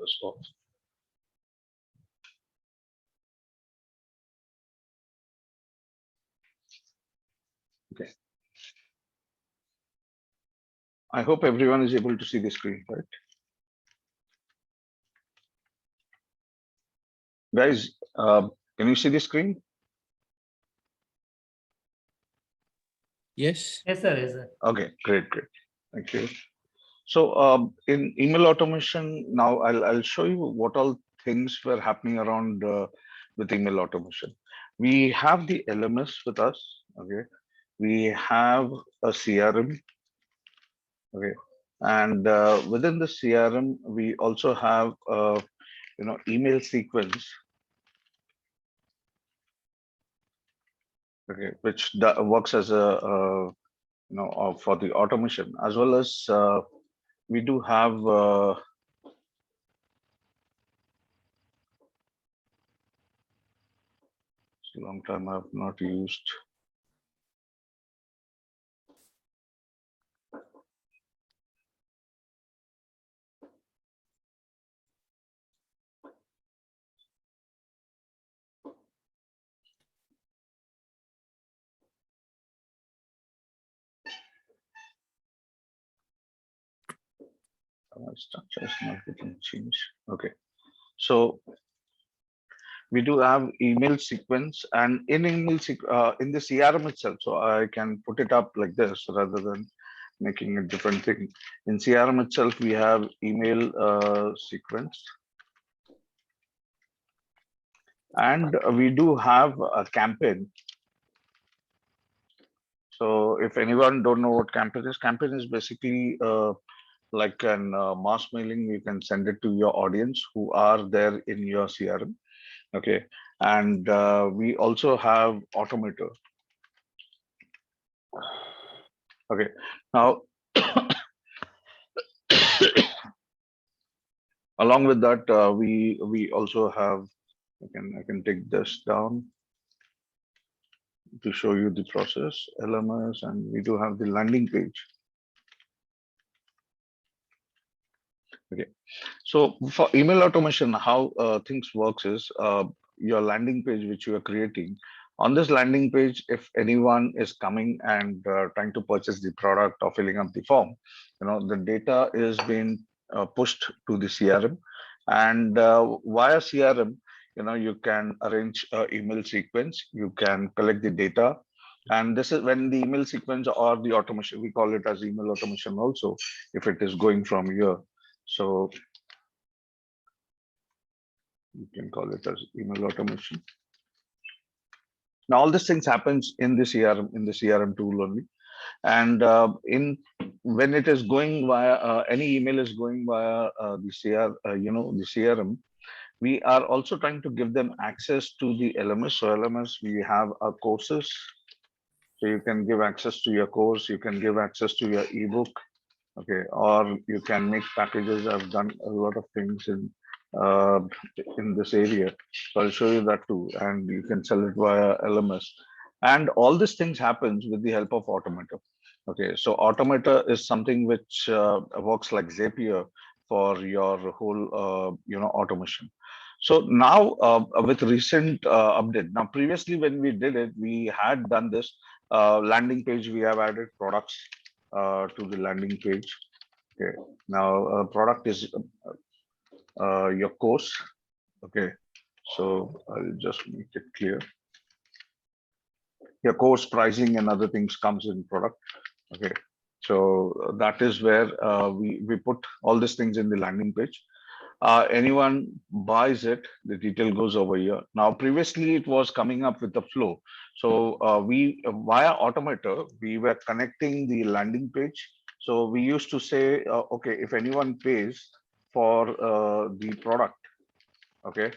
this off. Okay. I hope everyone is able to see the screen, right? Guys, can you see the screen? Yes. Yes, sir. Yes, sir. Okay, great. Thank you. So in email automation, now I'll show you what all things were happening around with email automation. We have the LMS with us. Okay, we have a CRM. Okay, and within the CRM, we also have email sequence. Okay, which works as a for the automation, as well as we do have it's a long time I've not used. Structure is not getting changed. Okay, so we do have email sequence, and in in the CRM itself. So I can put it up like this rather than making a different thing. In CRM itself, we have email sequence, and we do have a campaign. So if anyone don't know what campaign is basically like an mass mailing. You can send it to your audience who are there in your CRM. Okay, and we also have automator. Okay, now along with that, we also have. I can take this down to show you the process LMS, and we do have the landing page. Okay, so for email automation, how things works is your landing page which you are creating. On this landing page, if anyone is coming and trying to purchase the product or filling up the form, the data is being pushed to the CRM, and via CRM, you can arrange email sequence. You can collect the data, and this is when the email sequence or the automation, we call it as email automation also, if it is going from here. So you can call it as email automation. Now all these things happens in the CRM tool only, and when it is going via any email is going via the CRM, we are also trying to give them access to the LMS. So LMS, we have our courses, so you can give access to your course, you can give access to your ebook. Okay, or you can make packages. I've done a lot of things in this area, so I'll show you that too, and you can sell it via LMS. And all these things happens with the help of Automator. Okay, so Automator is something which works like Zapier for your whole automation. So now with recent update, now previously when we did it, we had done this landing page. We have added products to the landing page. Okay, now product is your course. Okay, so I'll just make it clear. Your course pricing and other things comes in product. Okay, so that is where we put all these things in the landing page. Anyone buys it, the detail goes over here. Now, previously it was coming up with the flow. So we via Automator, we were connecting the landing page. So we used to say, okay, if anyone pays for the product, okay,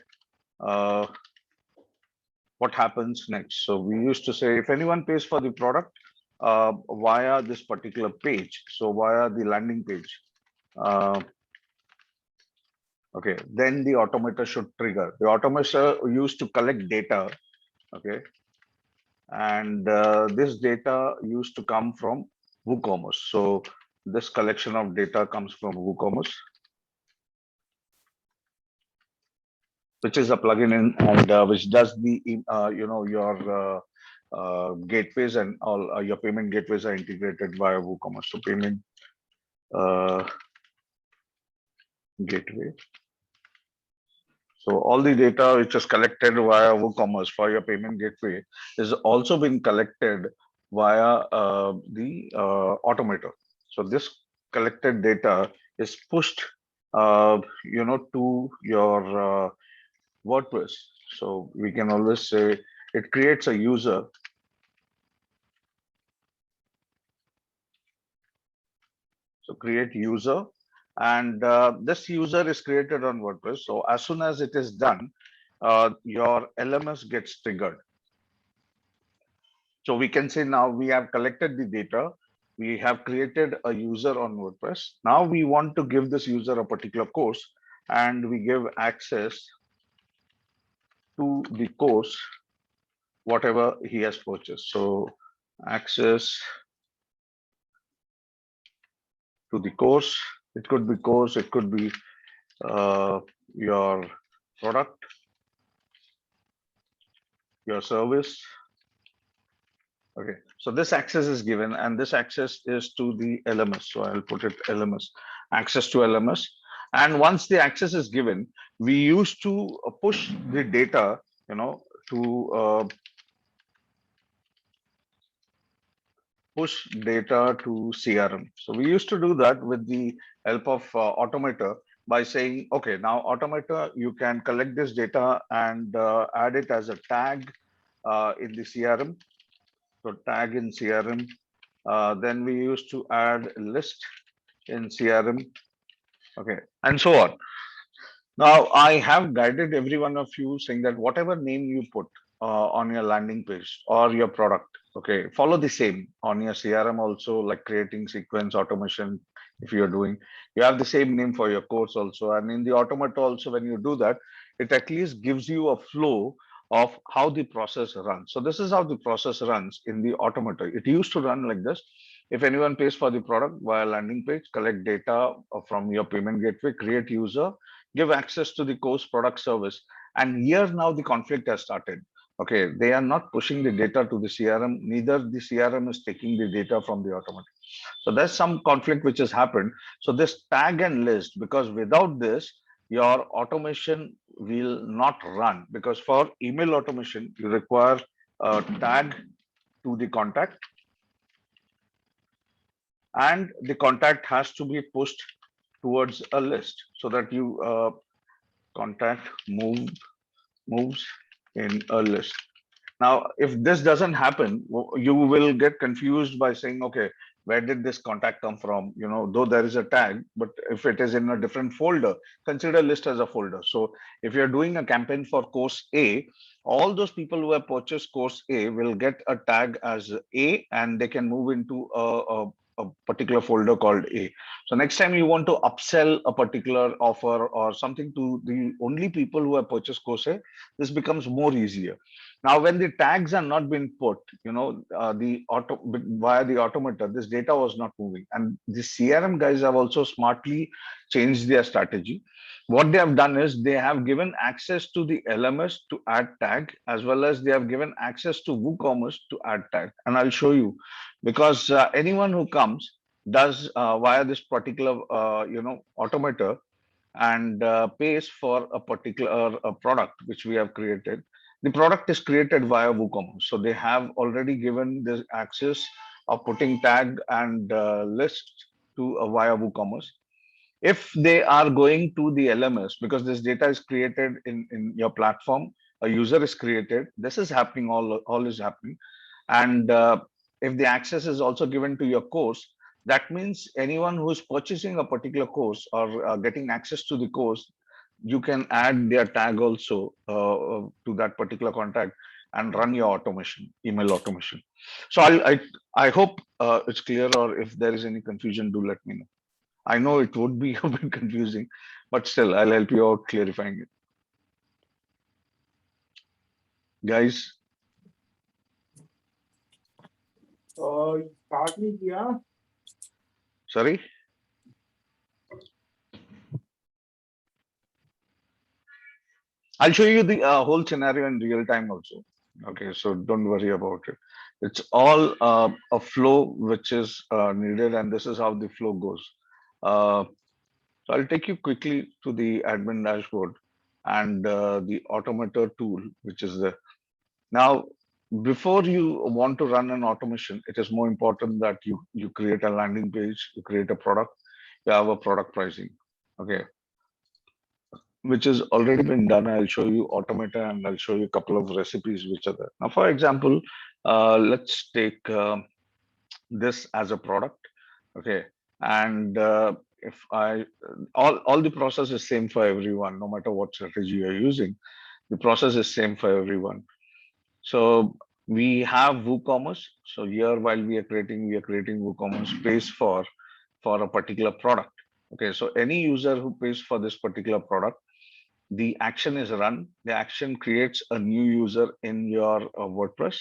what happens next? So we used to say, if anyone pays for the product via this particular page, so via the landing page, okay, then the Automator should trigger. The Automator used to collect data, okay, and this data used to come from WooCommerce. So this collection of data comes from WooCommerce. which is a plugin in, and which does the your gateways and all your payment gateways are integrated via WooCommerce. So payment uh, gateway. So all the data which is collected via WooCommerce for your payment gateway is also been collected via the automator. So this collected data is pushed, to your WordPress. So we can always say it creates a user. So create user, and this user is created on WordPress. So as soon as it is done, your LMS gets triggered. So we can say now we have collected the data, we have created a user on WordPress. Now we want to give this user a particular course, and we give access to the course, whatever he has purchased. So access to the course, it could be course, it could be your product, your service. Okay, so this access is given, and this access is to the LMS. So I'll put it LMS, access to LMS. And once the access is given, we used to push the data, to push data to CRM. So we used to do that with the help of Automator by saying, okay, now Automator, you can collect this data and add it as a tag in the CRM. So tag in CRM. Then we used to add a list in CRM. Okay, and so on. Now I have guided every one of you saying that whatever name you put on your landing page or your product, okay, follow the same on your CRM also, like creating sequence automation. If you're doing, you have the same name for your course also, and in the automata also, when you do that, it at least gives you a flow of how the process runs. So this is how the process runs in the automata. It used to run like this. If anyone pays for the product via landing page, collect data from your payment gateway, create user, give access to the course, product, service. And here now the conflict has started. Okay, they are not pushing the data to the CRM, neither the CRM is taking the data from the automatic. So there's some conflict which has happened. So this tag and list, because without this, your automation will not run, because for email automation, you require a tag to the contact, and the contact has to be pushed towards a list so that you contact moves in a list. Now, if this doesn't happen, you will get confused by saying, okay, where did this contact come from? Though there is a tag, but if it is in a different folder, consider list as a folder. So if you're doing a campaign for course A, all those people who have purchased course A will get a tag as A, and they can move into a particular folder called A. So next time you want to upsell a particular offer or something to the only people who have purchased course A, this becomes more easier. Now, when the tags are not being put, the via the automata, this data was not moving. And the CRM guys have also smartly changed their strategy. What they have done is they have given access to the LMS to add tag, as well as they have given access to WooCommerce to add tag. And I'll show you, because anyone who comes does via this particular, automata, and pays for a particular product which we have created. The product is created via WooCommerce. So they have already given this access of putting tag and list to via WooCommerce. If they are going to the LMS, because this data is created in your platform, a user is created. This is happening, all is happening. And if the access is also given to your course, that means anyone who is purchasing a particular course or getting access to the course, you can add their tag also to that particular contact and run your automation, email automation. So I hope it's clear, or if there is any confusion, do let me know. I know it would be a bit confusing, but still I'll help you out clarifying it. Guys, start नहीं किया sorry. I'll show you the whole scenario in real time also. Okay, so don't worry about it. It's all a flow which is needed, and this is how the flow goes. Uh, so I'll take you quickly to the admin dashboard and the automator tool, which is there. Now, before you want to run an automation, it is more important that you create a landing page, you create a product, you have a product pricing. Okay, which has already been done. I'll show you automata and I'll show you a couple of recipes which are there. Now, for example, let's take this as a product. Okay, and if I all the process is same for everyone, no matter what strategy you're using, the process is same for everyone. So we have WooCommerce. So here, while we are creating WooCommerce pays for a particular product. Okay, so any user who pays for this particular product, the action is run. The action creates a new user in your WordPress.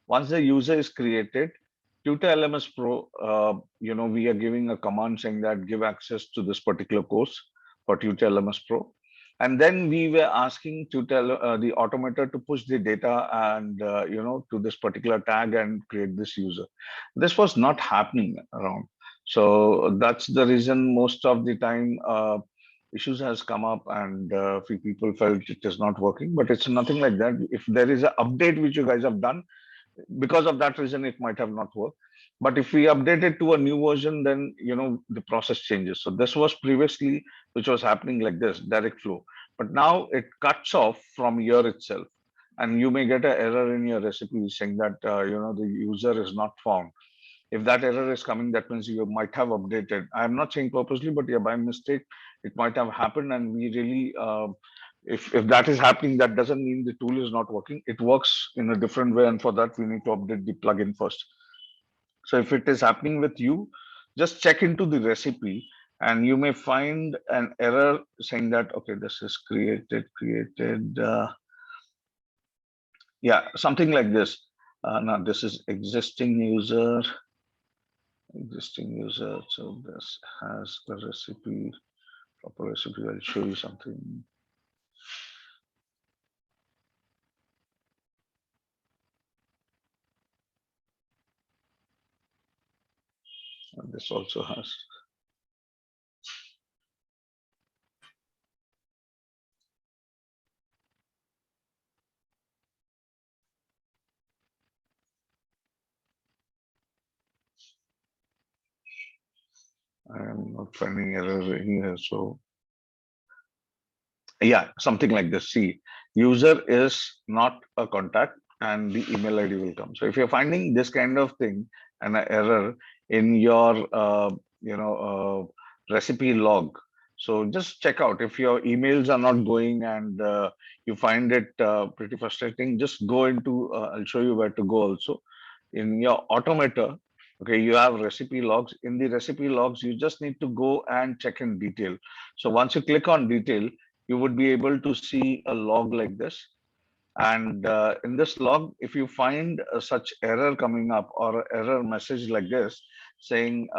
Once the user is created, Tutor LMS Pro, we are giving a command saying that give access to this particular course for Tutor LMS Pro. And then we were asking Tutor, the automator to push the data and, to this particular tag and create this user. This was not happening around. So that's the reason most of the time issues has come up and few people felt it is not working, but it's nothing like that. If there is an update which you guys have done, because of that reason, it might have not worked. But if we update it to a new version, then the process changes. So this was previously which was happening like this direct flow, but now it cuts off from here itself, and you may get an error in your recipe saying that the user is not found. If that error is coming, that means you might have updated. I'm not saying purposely, but yeah, by mistake, it might have happened. And we really, if that is happening, that doesn't mean the tool is not working. It works in a different way. And for that, we need to update the plugin first. So if it is happening with you, just check into the recipe and you may find an error saying that, okay, this is created. Yeah, something like this. Now this is existing user. So this has the recipe, proper recipe. I'll show you something. And this also has. I am not finding error here. So yeah, something like this. See, user is not a contact and the email ID will come. So if you're finding this kind of thing and an error in your recipe log, so just check out if your emails are not going and you find it pretty frustrating, just go into I'll show you where to go also. In your automator, okay, you have recipe logs. In the recipe logs, you just need to go and check in detail. So once you click on detail, you would be able to see a log like this. And in this log, if you find such error coming up or error message like this saying,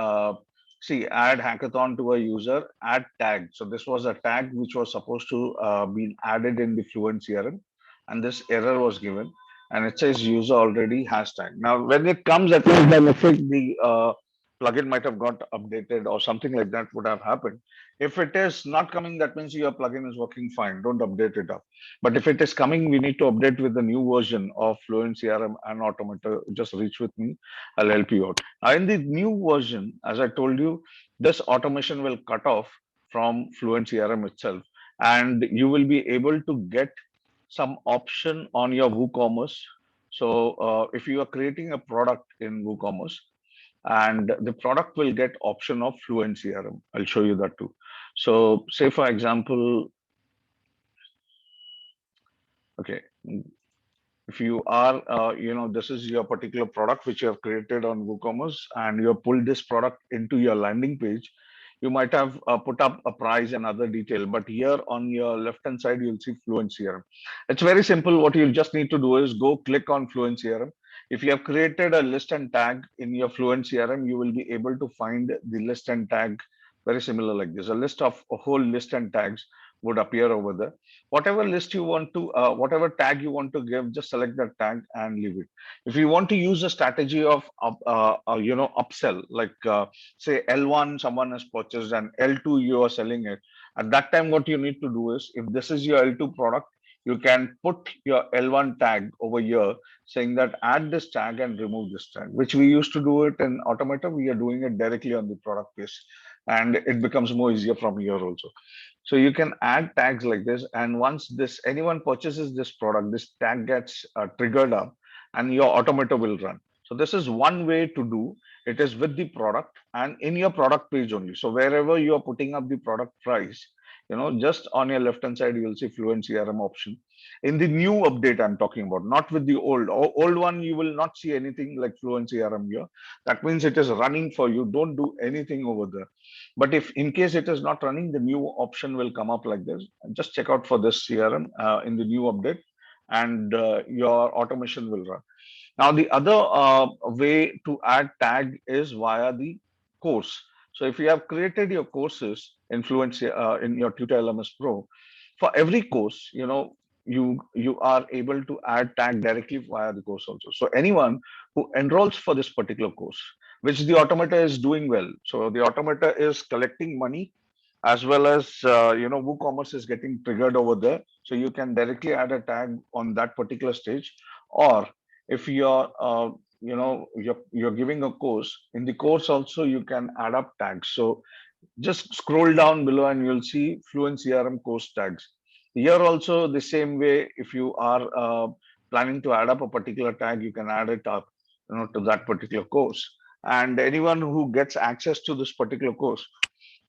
see, add hackathon to a user, add tag. So this was a tag which was supposed to be added in the Fluent CRM, and this error was given, and it says user already has tag. Now, when it comes, at least by mistake, the plugin might have got updated or something like that would have happened. If it is not coming, that means your plugin is working fine. Don't update it up. But if it is coming, we need to update with the new version of Fluent CRM and Automata. Just reach with me. I'll help you out. In the new version, as I told you, this automation will cut off from Fluent CRM itself. And you will be able to get some option on your WooCommerce. So if you are creating a product in WooCommerce, and the product will get option of Fluent CRM. I'll show you that too. So say for example, okay, if you are, this is your particular product which you have created on WooCommerce and you have pulled this product into your landing page, you might have put up a price and other detail, but here on your left hand side, you'll see Fluent CRM. It's very simple. What you'll just need to do is go click on Fluent CRM. If you have created a list and tag in your Fluent CRM, you will be able to find the list and tag very similar like this, a list of a whole list and tags would appear over there. Whatever list you want to, whatever tag you want to give, just select that tag and leave it. If you want to use a strategy of upsell, like say L1 someone has purchased and L2 you are selling it. At that time, what you need to do is, if this is your L2 product, you can put your L1 tag over here saying that add this tag and remove this tag, which we used to do it in Automata. We are doing it directly on the product page, and it becomes more easier from here also. So you can add tags like this, and once this anyone purchases this product, this tag gets triggered up, and your automata will run. So this is one way to do. It is with the product and in your product page only. So wherever you are putting up the product price, just on your left hand side, you will see Fluent CRM option. In the new update, I'm talking about, not with the old one. You will not see anything like Fluent CRM here. That means it is running for you. Don't do anything over there. But if in case it is not running, the new option will come up like this. Just check out for this CRM in the new update, and your automation will run. Now, the other way to add tag is via the course. So if you have created your courses in Fluency in your Tutor LMS Pro, for every course, you are able to add tag directly via the course also. So anyone who enrolls for this particular course, which the automata is doing well. So the automata is collecting money, as well as WooCommerce is getting triggered over there. So you can directly add a tag on that particular stage. Or if you're you're giving a course, in the course also you can add up tags. So just scroll down below and you'll see Fluent CRM course tags. Here also the same way, if you are planning to add up a particular tag, you can add it up to that particular course. And anyone who gets access to this particular course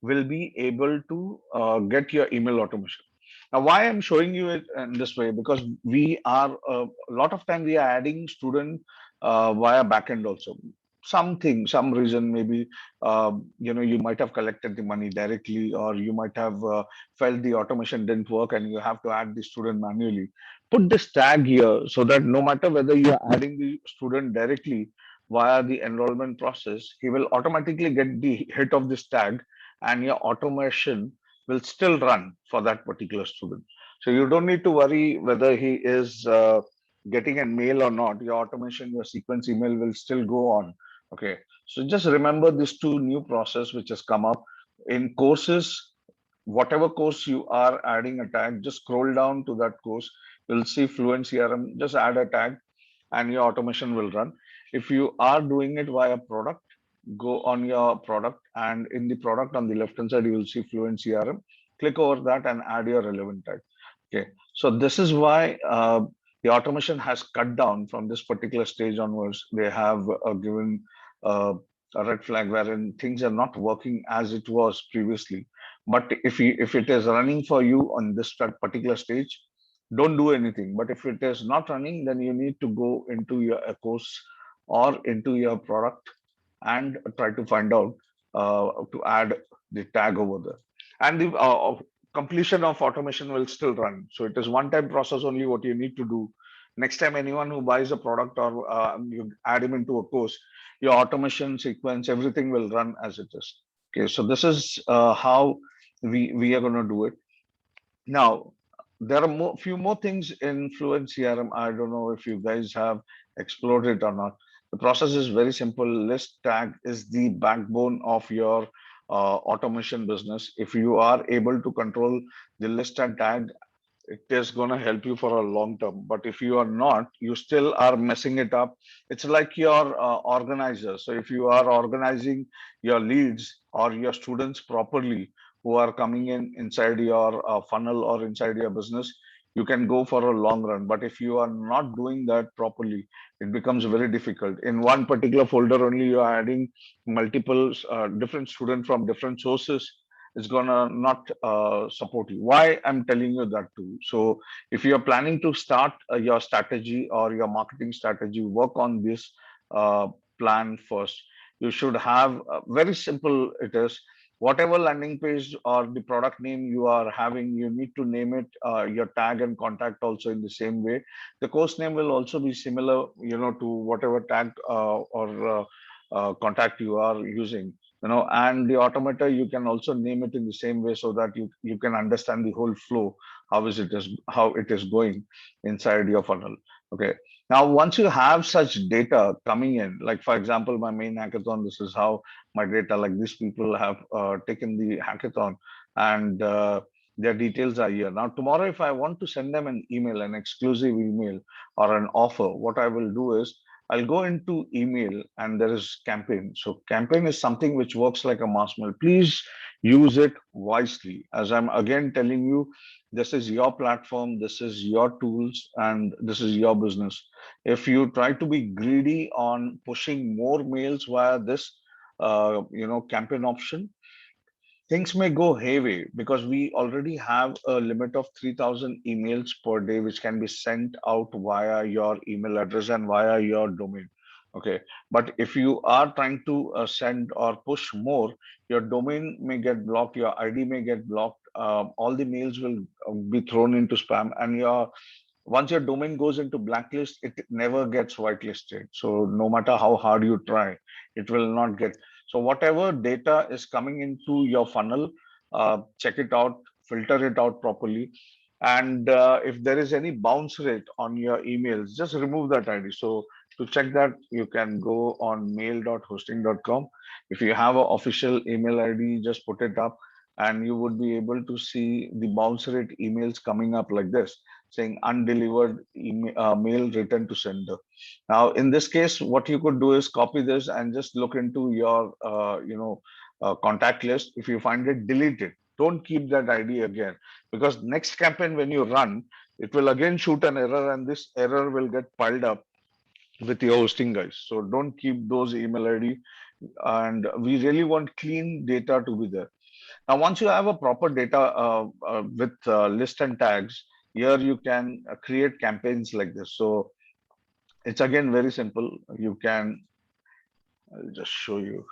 will be able to get your email automation. Now, why I'm showing you it in this way, because we are a lot of time we are adding student via backend also. Some reason, maybe you might have collected the money directly, or you might have felt the automation didn't work and you have to add the student manually. Put this tag here so that no matter whether you are adding the student directly via the enrollment process, he will automatically get the hit of this tag, and your automation will still run for that particular student. So you don't need to worry whether he is getting a mail or not. Your automation, your sequence email will still go on. Okay. So just remember this two new process which has come up in courses. Whatever course you are adding a tag, just scroll down to that course. You'll see Fluent CRM. Just add a tag, and your automation will run. If you are doing it via product, go on your product, and in the product on the left hand side you will see Fluent CRM. Click over that and add your relevant tag. Okay, so this is why the automation has cut down from this particular stage onwards. They have given a red flag wherein things are not working as it was previously. But if it is running for you on this particular stage, don't do anything. But if it is not running, then you need to go into your course or into your product and try to find out to add the tag over there. And the completion of automation will still run. So it is one-time process only. What you need to do next time, anyone who buys a product or you add him into a course, your automation sequence, everything will run as it is. Okay, so this is how we are going to do it. Now, there are few more things in Fluent CRM. I don't know if you guys have explored it or not. The process is very simple. List tag is the backbone of your automation business. If you are able to control the list and tag, it is going to help you for a long term. But if you are not, you still are messing it up. It's like your organizer. So if you are organizing your leads or your students properly who are coming in inside your funnel or inside your business, you can go for a long run. But if you are not doing that properly, it becomes very difficult. In one particular folder only, you are adding multiple different students from different sources. It's gonna not support you. Why I'm telling you that too? So if you are planning to start your strategy or your marketing strategy, work on this plan first. You should have very simple. It is whatever landing page or the product name you are having, you need to name it your tag and contact also in the same way. The course name will also be similar, to whatever tag or contact you are using. and the automata, you can also name it in the same way so that you can understand the whole flow, how it is going inside your funnel. Okay. Now, once you have such data coming in, like for example, my main hackathon, this is how my data, like these people have taken the hackathon, and their details are here. Now, tomorrow, if I want to send them an email, an exclusive email or an offer, what I will do is I'll go into email and there is campaign. So campaign is something which works like a mass mail. Please use it wisely. As I'm again telling you, this is your platform, this is your tools, and this is your business. If you try to be greedy on pushing more mails via this, campaign option, things may go hayway because we already have a limit of 3,000 emails per day, which can be sent out via your email address and via your domain. Okay. But if you are trying to send or push more, your domain may get blocked, your ID may get blocked, all the mails will be thrown into spam, and once your domain goes into blacklist, it never gets whitelisted. So no matter how hard you try, it will not get. So whatever data is coming into your funnel, check it out, filter it out properly. And if there is any bounce rate on your emails, just remove that ID. So to check that, you can go on mail.hosting.com. If you have an official email ID, just put it up and you would be able to see the bounce rate emails coming up like this, saying undelivered email, mail returned to sender. Now, in this case, what you could do is copy this and just look into your, contact list. If you find it, delete it. Don't keep that ID again, because next campaign when you run, it will again shoot an error, and this error will get piled up with your hosting guys. So don't keep those email ID, and we really want clean data to be there. Now, once you have a proper data with list and tags, here you can create campaigns like this. So it's again very simple. I'll just show you.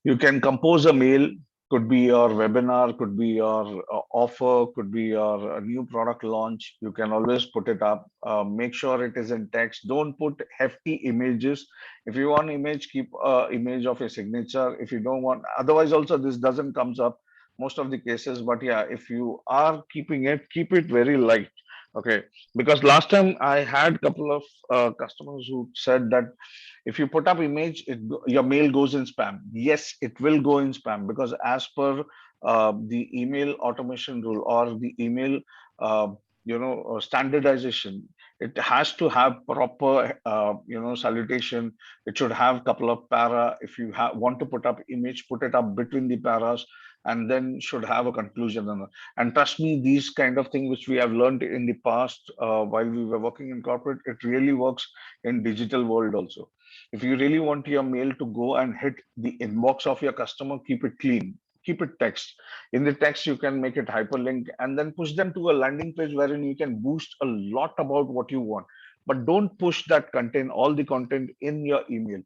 You can compose a mail, could be your webinar, could be your offer, could be your new product launch. You can always put it up. Make sure it is in text. Don't put hefty images. If you want image, keep image of a signature. If you don't want, otherwise also this doesn't comes up most of the cases. But yeah, if you are keeping it, keep it very light. Okay, because last time I had couple of customers who said that if you put up image, your mail goes in spam. Yes, it will go in spam, because as per the email automation rule or the email standardization, it has to have proper salutation. It should have couple of para. If you want to put up image, put it up between the paras, and then should have a conclusion. And trust me, these kind of things which we have learned in the past while we were working in corporate, it really works in digital world also. If you really want your mail to go and hit the inbox of your customer, keep it clean, keep it text. In the text, you can make it hyperlink and then push them to a landing page wherein you can boost a lot about what you want. But don't push that content, all the content in your email.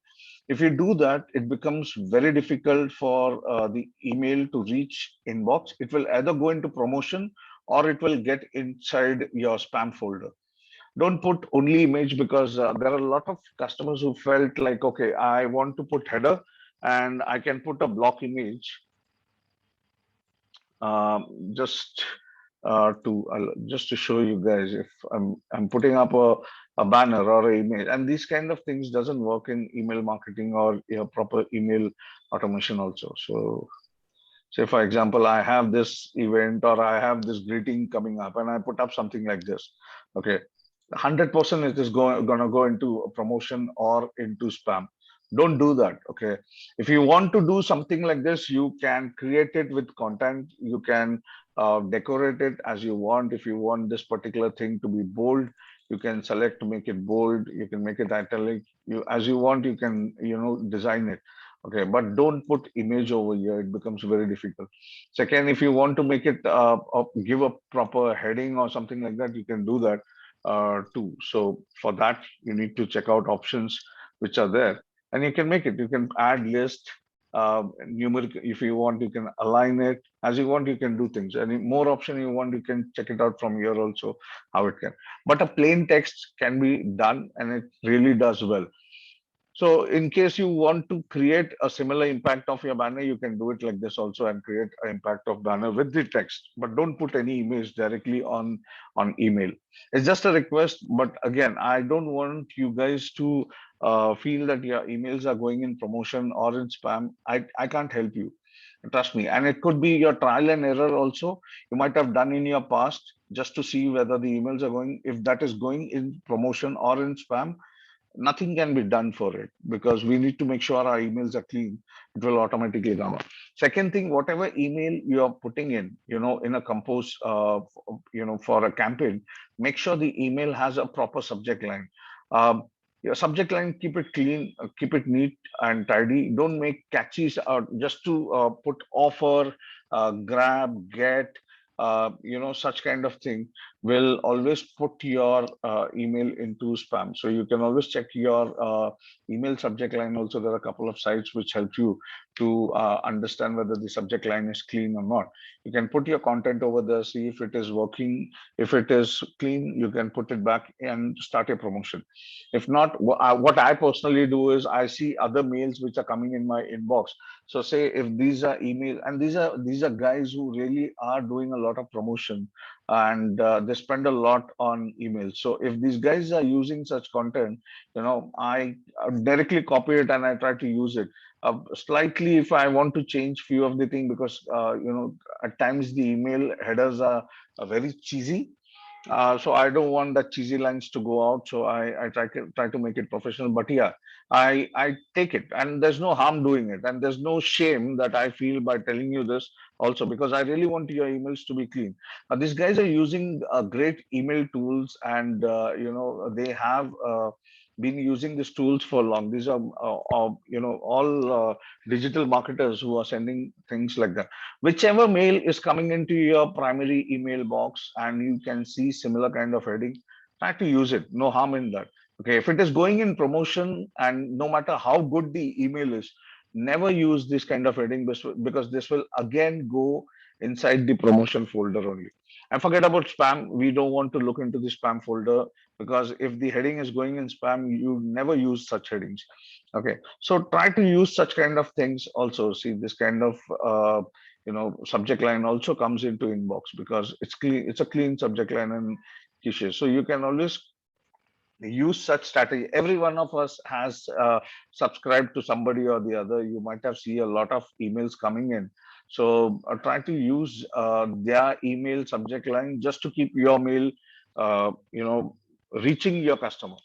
If you do that, it becomes very difficult for the email to reach inbox. It will either go into promotion or it will get inside your spam folder. Don't put only image, because there are a lot of customers who felt like, okay, I want to put header and I can put a block image, just to show you guys. If I'm putting up a banner or a image, and these kind of things doesn't work in email marketing or proper email automation also. So say for example, I have this event or I have this greeting coming up and I put up something like this. Okay, 100% it is gonna go into a promotion or into spam. Don't do that. Okay, if you want to do something like this, you can create it with content. You can decorate it as you want. If you want this particular thing to be bold, you can select to make it bold. You can make it italic. You as you want. You can design it. Okay, but don't put image over here. It becomes very difficult. Second, if you want to make it give a proper heading or something like that, you can do that too. So for that, you need to check out options which are there, and you can make it. You can add list, numeric. If you want, you can align it as you want. You can do things. Any more option you want, you can check it out from here also how it can. But a plain text can be done, and it really does well. So in case you want to create a similar impact of your banner, you can do it like this also and create an impact of banner with the text, but don't put any image directly on email. It's just a request, but again, I don't want you guys to feel that your emails are going in promotion or in spam. I can't help you. Trust me. And it could be your trial and error also. You might have done in your past just to see whether the emails are going, if that is going in promotion or in spam, nothing can be done for it because we need to make sure our emails are clean. It will automatically come up. Second thing, whatever email you are putting in, in a compose, for a campaign, make sure the email has a proper subject line. Um, your subject line, keep it clean, keep it neat and tidy. Don't make catchy just to put offer, grab, get, such kind of thing will always put your email into spam. So you can always check your email subject line. Also, there are a couple of sites which help you to understand whether the subject line is clean or not. You can put your content over there, see if it is working. If it is clean, you can put it back and start a promotion. If not, what I personally do is I see other mails which are coming in my inbox. So say if these are email and these are guys who really are doing a lot of promotion and they spend a lot on emails. So if these guys are using such content, I directly copy it and I try to use it. Slightly, if I want to change few of the thing because at times the email headers are very cheesy, so I don't want the cheesy lines to go out. So I try to make it professional. But yeah, I take it, and there's no harm doing it, and there's no shame that I feel by telling you this also because I really want your emails to be clean. These guys are using great email tools, and they have. Been using these tools for long. These are, all digital marketers who are sending things like that. Whichever mail is coming into your primary email box and you can see similar kind of heading, try to use it. No harm in that. Okay, if it is going in promotion and no matter how good the email is, never use this kind of heading because this will again go inside the promotion folder only. And forget about spam. We don't want to look into the spam folder because if the heading is going in spam, you never use such headings. Okay, so try to use such kind of things also. See this kind of subject line also comes into inbox because it's clean, it's a clean subject line and keyshare. So you can always use such strategy. Every one of us has subscribed to somebody or the other. You might have seen a lot of emails coming in. So try to use their email subject line just to keep your mail reaching your customer.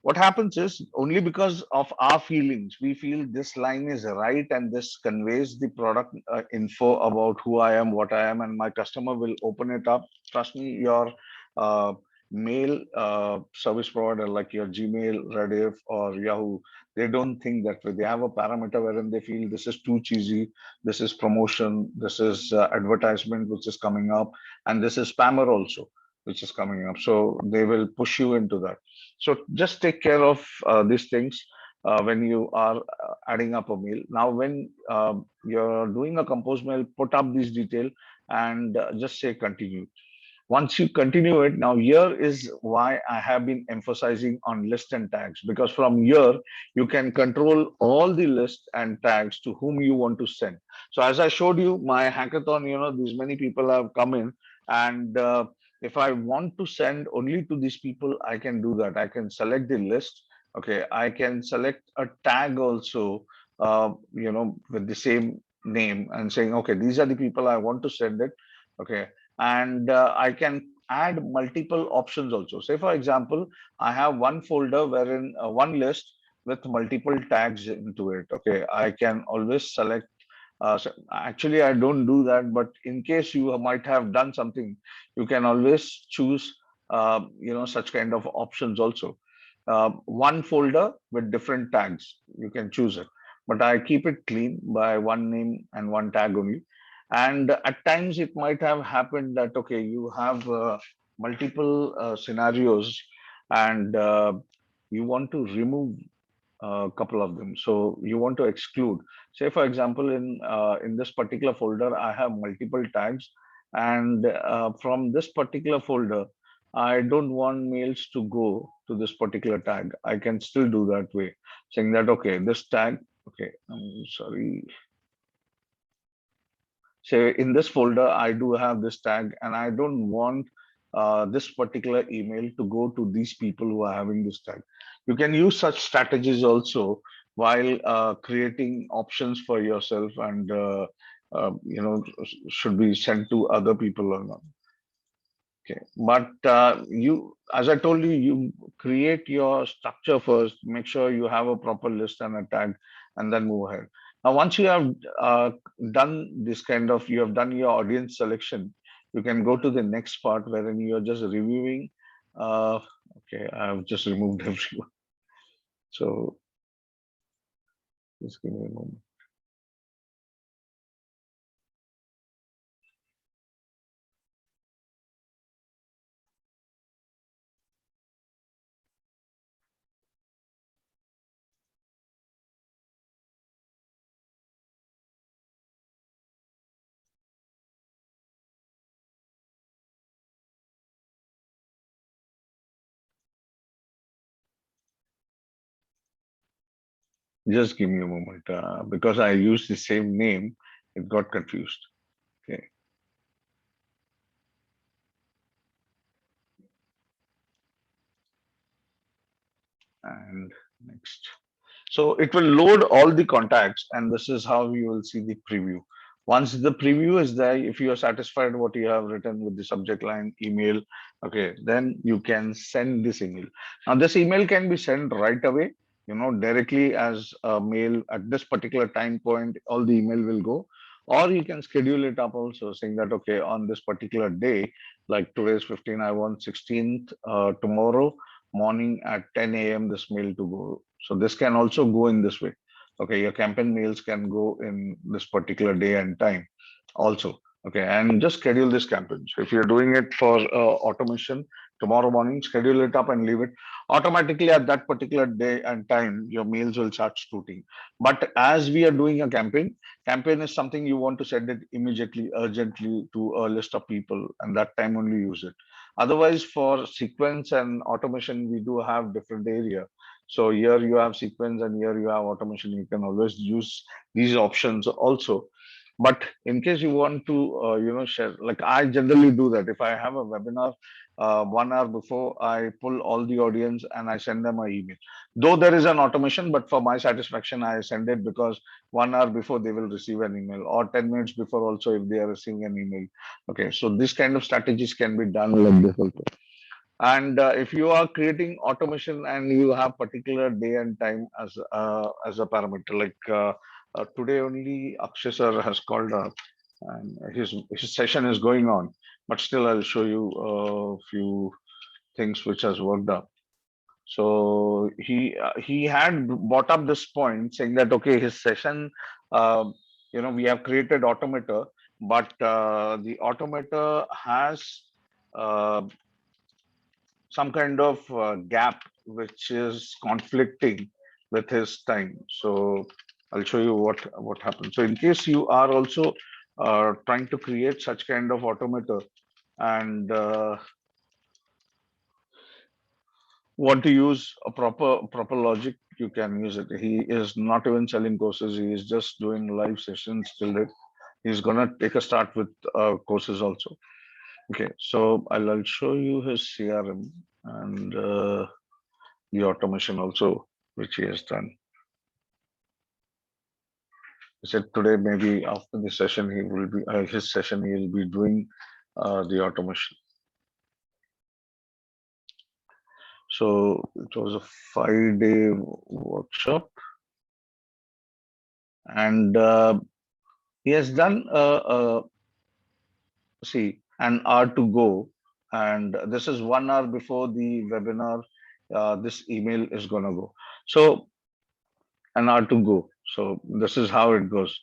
What happens is only because of our feelings, we feel this line is right and this conveys the product info about who I am, what I am, and my customer will open it up. Trust me, your mail service provider like your Gmail, Rediff, or Yahoo, they don't think that way. They have a parameter wherein they feel this is too cheesy, this is promotion, this is advertisement which is coming up, and this is spammer also which is coming up. So they will push you into that. So just take care of these things when you are adding up a mail. Now, when you're doing a compose mail, put up this detail and just say continue. Once you continue it, now here is why I have been emphasizing on list and tags, because from here you can control all the list and tags to whom you want to send. So as I showed you my hackathon, these many people have come in, and if I want to send only to these people, I can do that. I can select the list. Okay, I can select a tag also, with the same name and saying, okay, these are the people I want to send it. Okay, and I can add multiple options also. Say, for example, I have one folder wherein one list with multiple tags into it. Okay, I can always select. So actually, I don't do that, but in case you might have done something, you can always choose, such kind of options also. One folder with different tags, you can choose it. But I keep it clean by one name and one tag only. And at times it might have happened that, okay, you have multiple scenarios and you want to remove a couple of them. So you want to exclude. Say, for example, in this particular folder, I have multiple tags, and from this particular folder, I don't want mails to go to this particular tag, I can still do that way, saying that, okay, this tag, okay, I'm sorry, say in this folder, I do have this tag and I don't want this particular email to go to these people who are having this tag. You can use such strategies also while creating options for yourself and, should be sent to other people or not. Okay, but as I told you, you create your structure first. Make sure you have a proper list and a tag, and then move ahead. Now, once you have uh, done this kind of, you have done your audience selection, you can go to the next part wherein you are just reviewing. Uh, okay, I have just removed everyone. So just give me a moment. Just give me a moment because I used the same name. It got confused. Okay, and next. So it will load all the contacts, and this is how you will see the preview. Once the preview is there, if you are satisfied what you have written with the subject line email, okay, then you can send this email. Now, this email can be sent right away, directly as a mail at this particular time point, all the email will go. Or you can schedule it up also, saying that, okay, on this particular day, like today is 15, I want 16th, tomorrow morning at 10 a.m. this mail to go. So this can also go in this way. Okay, your campaign mails can go in this particular day and time also. Okay, and just schedule this campaign. So if you're doing it for automation tomorrow morning, schedule it up and leave it. Automatically at that particular day and time, your mails will start shooting. But as we are doing a campaign is something you want to send it immediately, urgently to a list of people, and that time only use it. Otherwise, for sequence and automation, we do have different area. So here you have sequence and here you have automation. You can always use these options also. But in case you want to, share, like I generally do that. If I have a webinar, 1 hour before, I pull all the audience and I send them an email. Though there is an automation, but for my satisfaction, I send it because 1 hour before they will receive an email, or 10 minutes before also if they are receiving an email. Okay, so this kind of strategies can be done like this also. And if you are creating automation and you have particular day and time as a parameter, like today only Akshay sir has called up and his session is going on, but still I'll show you a few things which has worked up. So he had brought up this point saying that, okay, his session, uh, we have created automator, but the automator has uh, some kind of gap which is conflicting with his time. So I'll show you what happens. So in case you are also trying to create such kind of automator and want to use a proper logic, you can use it. He is not even selling courses. He is just doing live sessions till it. He's gonna take a start with courses also. Okay, so I'll show you his CRM and the automation also, which he has done. He said today, maybe after the session, he will be his session. He will be doing the automation. So it was a 5-day workshop, and he has done see an hour to go, and this is 1 hour before the webinar. This email is gonna go. So an hour to go. So this is how it goes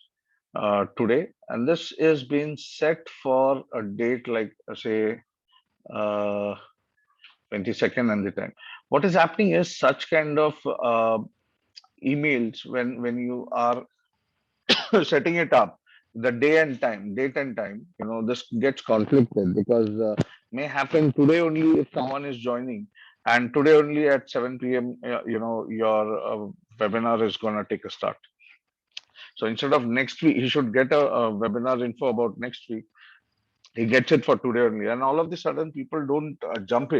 today, and this is being set for a date like say uh, 22nd and the time. What is happening is such kind of emails when you are setting it up, the day and time, date and time, this gets conflicted because may happen today only if someone is joining, and today only at 7 p.m. Your webinar is going to take a start. So instead of next week, he should get a webinar info about next week. He gets it for today only, and all of the sudden people don't jump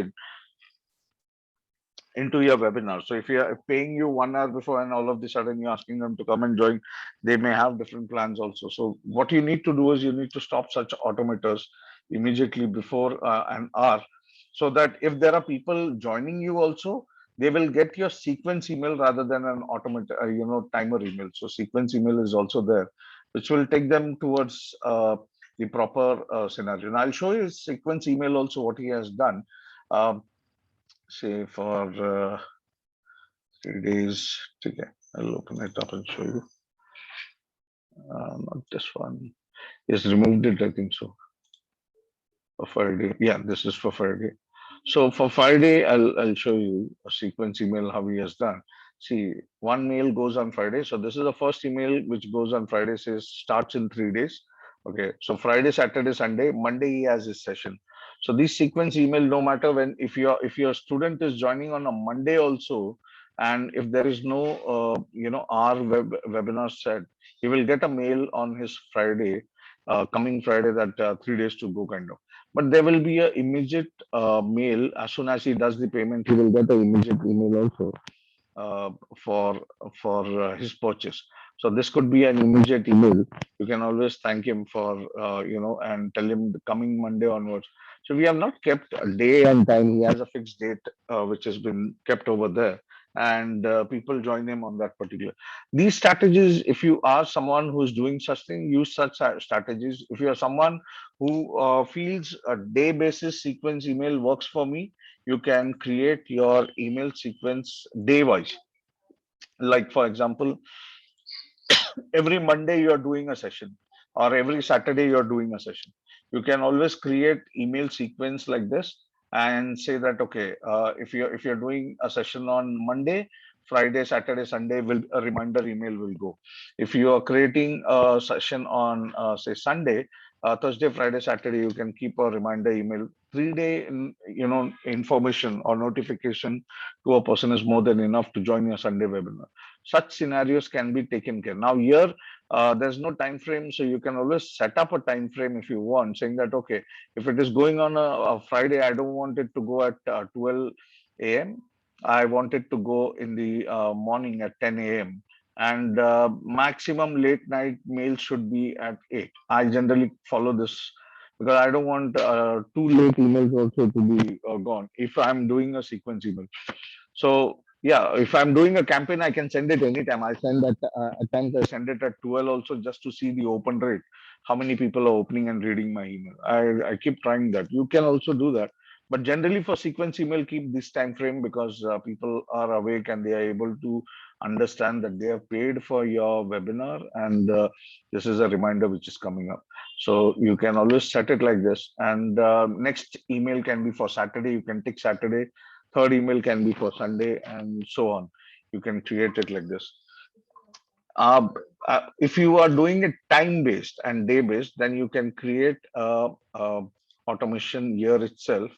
into your webinar. So if you are paying you 1 hour before and all of the sudden you're asking them to come and join, they may have different plans also. So what you need to do is you need to stop such automators immediately before an hour, so that if there are people joining you also, they will get your sequence email rather than an timer email. So sequence email is also there, which will take them towards the proper scenario. And I'll show you his sequence email also, what he has done. Um, Say for 3 days. Okay, I'll open it up and show you. Not this one. He's removed it, I think so. For Friday. Yeah, this is for Friday. So for Friday, I'll show you a sequence email how he has done. See, one mail goes on Friday. So this is the first email which goes on Friday, says starts in 3 days. Okay. So Friday, Saturday, Sunday, Monday he has his session. So this sequence email, no matter when, if your student is joining on a Monday also, and if there is no our webinar set, he will get a mail on his Friday, coming Friday, that 3 days to go kind of. But there will be a immediate mail as soon as he does the payment. He will get an immediate email also uh, for his purchase. So this could be an immediate email. You can always thank him for and tell him the coming Monday onwards. So we have not kept a day and time. He has a fixed date which has been kept over there, and people join him on that particular. These strategies, if you are someone who is doing such thing, use such strategies. If you are someone who feels a day basis sequence email works for me, you can create your email sequence day wise. Like for example, every Monday you are doing a session, or every Saturday you are doing a session. You can always create email sequence like this and say that, okay, if you're doing a session on Monday, Friday, Saturday, Sunday will a reminder email will go. If you are creating a session on say Sunday, Thursday, Friday, Saturday, you can keep a reminder email. 3 day information or notification to a person is more than enough to join your Sunday webinar. Such scenarios can be taken care. Now here, there's no time frame, so you can always set up a time frame if you want, saying that, okay, if it is going on a Friday, I don't want it to go at 12 a.m. I want it to go in the morning at 10 a.m. And maximum late night mail should be at 8. I generally follow this because I don't want too late emails also to be gone if I'm doing a sequence email. So yeah, if I'm doing a campaign, I can send it anytime. I send that at times I send it at 12 also, just to see the open rate, how many people are opening and reading my email. I keep trying that. You can also do that. But generally for sequence email, keep this time frame, because people are awake and they are able to understand that they have paid for your webinar, and this is a reminder which is coming up. So you can always set it like this. And next email can be for Saturday. You can tick Saturday. Third email can be for Sunday, and so on. You can create it like this. Uh, if you are doing it time based and day based, then you can create a automation here itself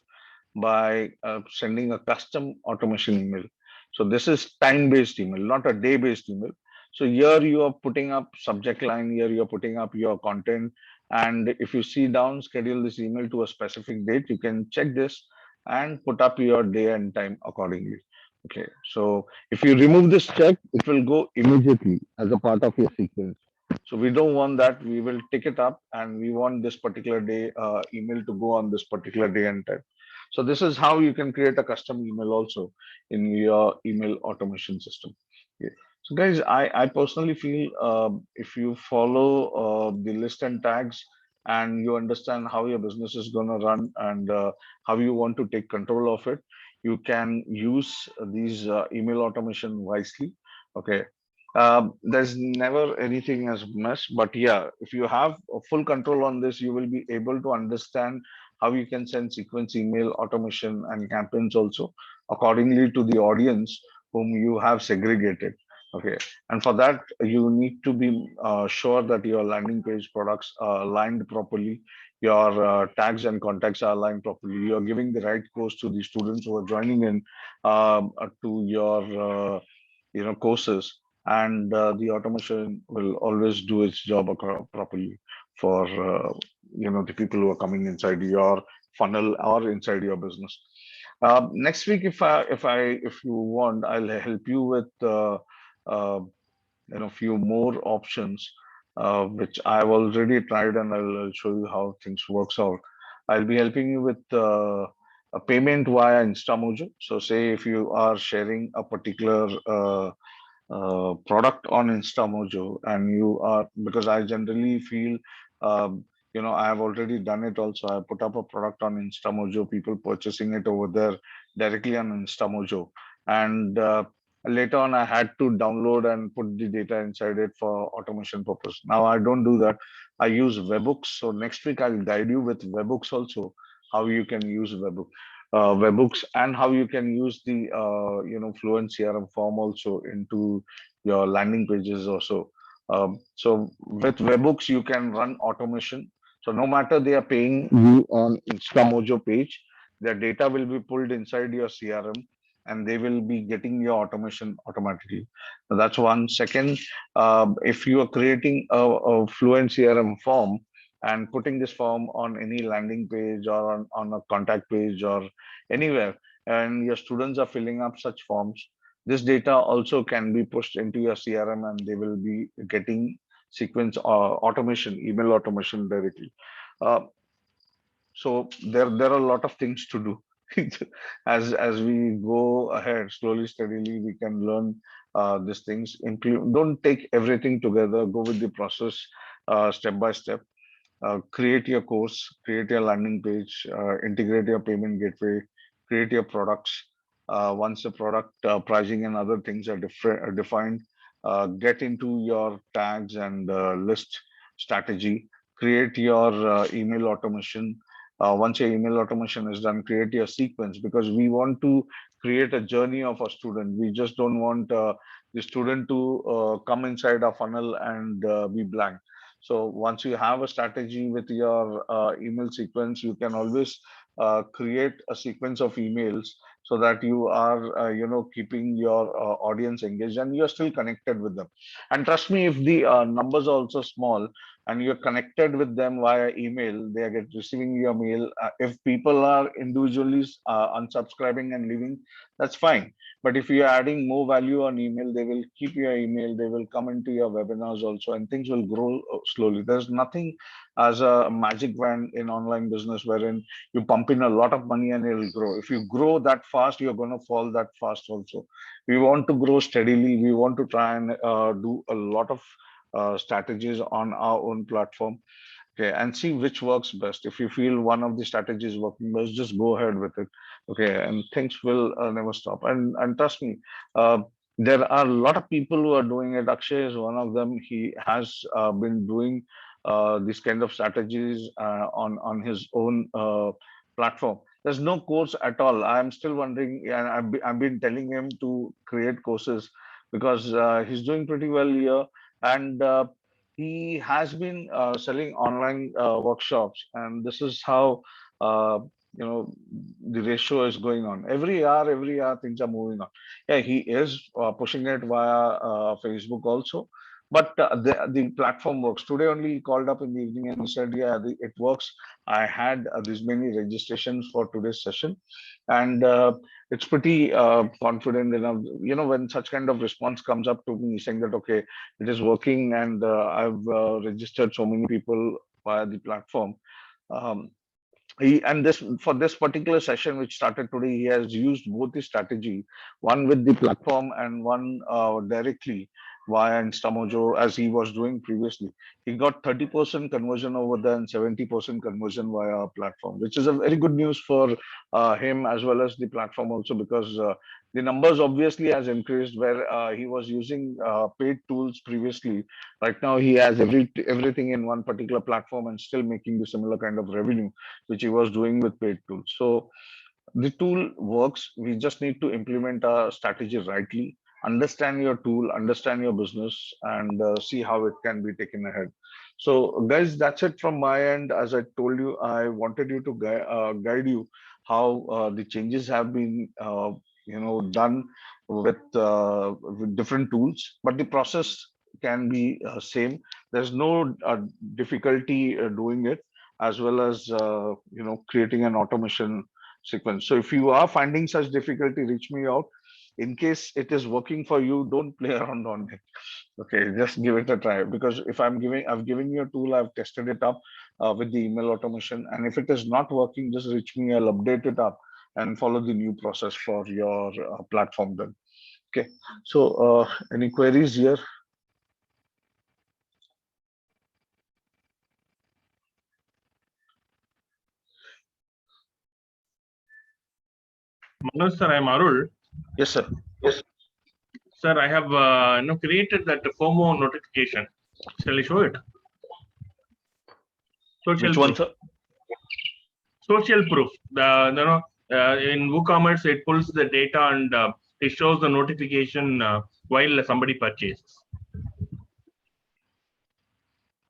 by sending a custom automation email. So this is time-based email, not a day-based email. So here you are putting up subject line, here you're putting up your content. And if you see down, schedule this email to a specific date, you can check this and put up your day and time accordingly. Okay, so if you remove this check, it will go immediately as a part of your sequence. So we don't want that. We will tick it up, and we want this particular day email to go on this particular day and time. So this is how you can create a custom email also in your email automation system. Okay. So guys, I personally feel if you follow the list and tags, and you understand how your business is going to run, and how you want to take control of it, you can use these email automation wisely. Okay. There's never anything as mess, but yeah, if you have a full control on this, you will be able to understand how you can send sequence email automation and campaigns also accordingly to the audience whom you have segregated. Okay, and for that you need to be sure that your landing page products are aligned properly. your tags and contacts are aligned properly. You're giving the right course to the students who are joining in to your courses, and the automation will always do its job properly for the people who are coming inside your funnel or inside your business. Next week, if you want, I'll help you with uh, few more options which I've already tried, and I'll show you how things works out. I'll be helping you with a payment via Instamojo. So say if you are sharing a particular product on Instamojo, and you are, because I generally feel, I have already done it also. I put up a product on Instamojo, people purchasing it over there directly on Instamojo. And later on, I had to download and put the data inside it for automation purpose. Now I don't do that. I use webhooks. So next week, I'll guide you with webhooks also, how you can use webhooks, and how you can use the Fluent CRM form also into your landing pages also. So with webhooks you can run automation. So no matter they are paying you on Instamojo page, their data will be pulled inside your CRM, and they will be getting your automation automatically. So that's one. Second, if you are creating a Fluent CRM form and putting this form on any landing page or on a contact page or anywhere, and your students are filling up such forms, this data also can be pushed into your CRM, and they will be getting sequence automation, email automation directly. Uh, so there are a lot of things to do. As we go ahead slowly, steadily, we can learn these things. Don't take everything together. Go with the process step by step. Create your course, create your landing page, integrate your payment gateway, create your products. Once the product pricing and other things are defined, get into your tags and list strategy. Create your email automation. Once your email automation is done, create your sequence, because we want to create a journey of a student. We just don't want the student to come inside a funnel and be blank. So once you have a strategy with your email sequence, you can always create a sequence of emails so that you are, keeping your audience engaged and you're still connected with them. And trust me, if the numbers are also small and you're connected with them via email, they are receiving your mail. If people are individually unsubscribing and leaving, that's fine. But if you're adding more value on email, they will keep your email, they will come into your webinars also, and things will grow slowly. There's nothing as a magic wand in online business wherein you pump in a lot of money and it'll grow. If you grow that fast, you're going to fall that fast also. We want to grow steadily. We want to try and do a lot of strategies on our own platform. Okay, and see which works best. If you feel one of the strategies working best, just go ahead with it. Okay, and things will never stop. And trust me, uh, there are a lot of people who are doing it. Akshay is one of them. He has been doing these kind of strategies on his own platform. There's no course at all. I'm still wondering, and I've been telling him to create courses because he's doing pretty well here, and he has been selling online workshops, and this is how uh, the ratio is going on. Every hour things are moving on. Yeah, he is pushing it via Facebook also, but the platform works. Today only he called up in the evening and he said, "Yeah, it works. I had this many registrations for today's session, and it's pretty confident enough." When such kind of response comes up to me saying that, okay, it is working, and I've registered so many people via the platform. Um, and this, for this particular session which started today, he has used both the strategy, one with the platform and one directly via Instamojo, as he was doing previously. He got 30% conversion over there and 70% conversion via our platform, which is a very good news for him as well as the platform also, because the numbers obviously has increased where he was using paid tools previously. Right now he has everything in one particular platform and still making the similar kind of revenue which he was doing with paid tools. So the tool works. We just need to implement our strategy rightly understand your tool, understand your business, and see how it can be taken ahead. So, guys, that's it from my end. As I told you, I wanted you to guide you how the changes have been, done with different tools, but the process can be same. There's no difficulty doing it, as well as creating an automation sequence. So if you are finding such difficulty, reach me out. In case it is working for you, don't play around on it. Okay, just give it a try, because if I've given you a tool, I've tested it up with the email automation, and if it is not working, just reach me. I'll update it up and follow the new process for your platform then. Okay, so any queries here? Manoj sir, I am Arul. Yes, sir. Sir, I have created that FOMO notification. Shall I show it? Social Which one, proof. sir? Social proof. In WooCommerce, it pulls the data and it shows the notification while somebody purchases.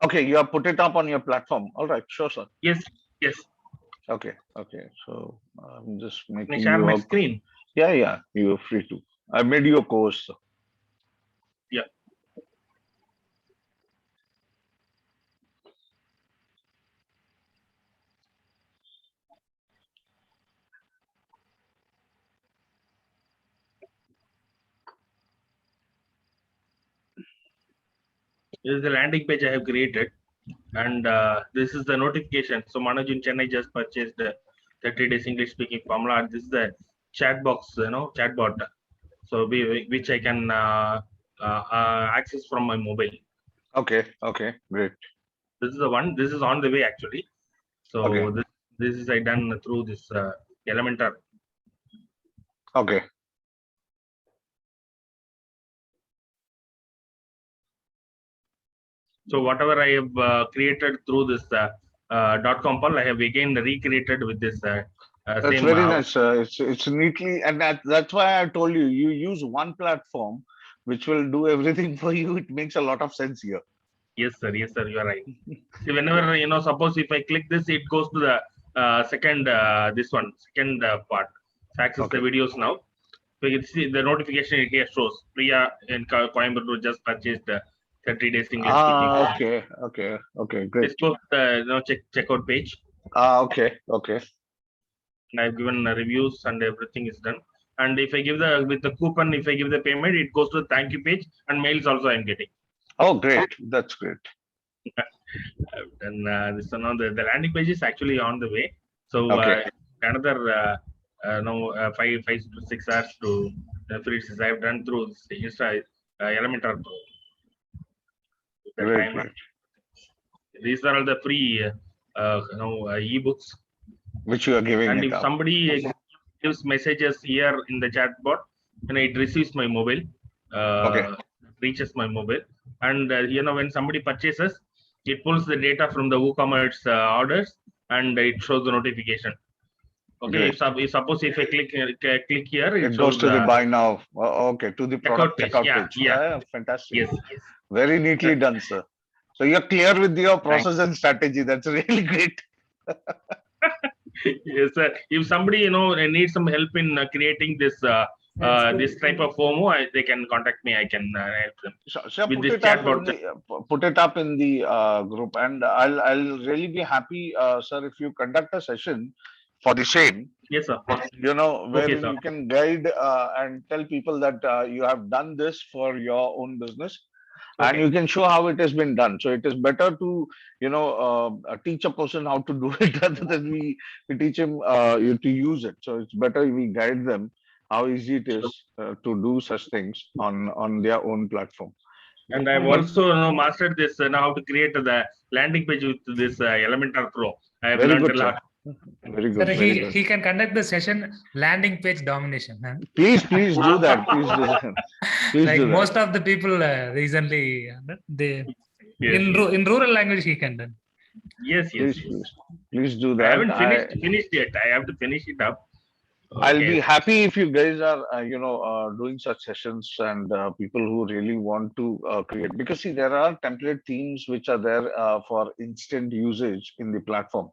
Okay, you have put it up on your platform. All right, sure, sir. Yes. Okay. So I'm just making Can I share my screen? Yeah, you're free to. I made you a course, sir. Yeah. This is the landing page I have created, and this is the notification. So Manoj in Chennai just purchased 30 days English speaking formula. This is the chat box, chatbot. So which I can access from my mobile. Okay, great. This is the one. This is on the way actually. So Okay. this is I done through this Elementor. Okay. So whatever I have created through this .com Pearl, I have again recreated with this. That's same, very nice. It's neatly, and that's why I told you use one platform, which will do everything for you. It makes a lot of sense here. Yes, sir. You are right. See, whenever suppose if I click this, it goes to the second part. So access the videos now. So you can see the notification here shows Priya in Coimbatore just purchased 30 days English speaking. Okay, great. This goes the checkout page. Okay. And I've given reviews and everything is done. And if I give with the coupon, if I give the payment, it goes to the thank you page, and mails also I'm getting. Oh, great! That's great. And this now the landing page is actually on the way. So another 5 to 6 hours to finish this. I've done through this Elementor. Great. These are all the free ebooks which you are giving. And if somebody gives messages here in the chat bot, it receives my mobile, reaches my mobile, and when somebody purchases, it pulls the data from the WooCommerce orders and it shows the notification. Okay, if suppose if I click here, it goes to the buy now. Okay, to the product checkout page. Yeah, fantastic. Yes. Very neatly done, sir. So you're clear with your process and strategy. That's really great. Yes, sir. If somebody needs some help in creating this this type of FOMO, they can contact me. I can help them. So with this chatbot. Put it up in the group, and I'll really be happy, sir, if you conduct a session for the same. Yes, sir. Where you can guide and tell people that you have done this for your own business. And you can show how it has been done. So it is better to, teach a person how to do it rather than we teach him to use it. So it's better we guide them how easy it is to do such things on their own platform. And I've also mastered this how to create the landing page with this Elementor Pro. I have learned a lot. Very good. Sir, he can conduct the session landing page domination. Huh? Please do that. Please do that. Like do most of the people recently, in rural language he can do. Yes. Please do that. I haven't finished yet. I have to finish it up. I'll Okay. be happy if you guys are, doing such sessions and people who really want to create. Because see, there are template themes which are there for instant usage in the platform.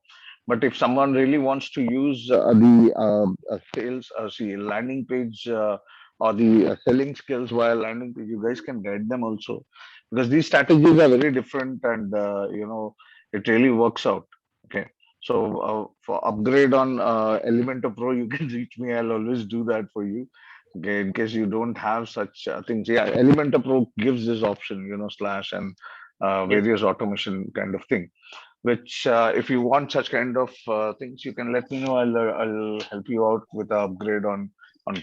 But if someone really wants to use the sales, landing page or the selling skills via landing page, you guys can guide them also. Because these strategies are very different and, it really works out. Okay. So for upgrade on Elementor Pro, you can reach me. I'll always do that for you. Okay, in case you don't have such things. Yeah, Elementor Pro gives this option, slash and Yes. various automation kind of thing. Which if you want such kind of things, you can let me know. I'll help you out with the upgrade on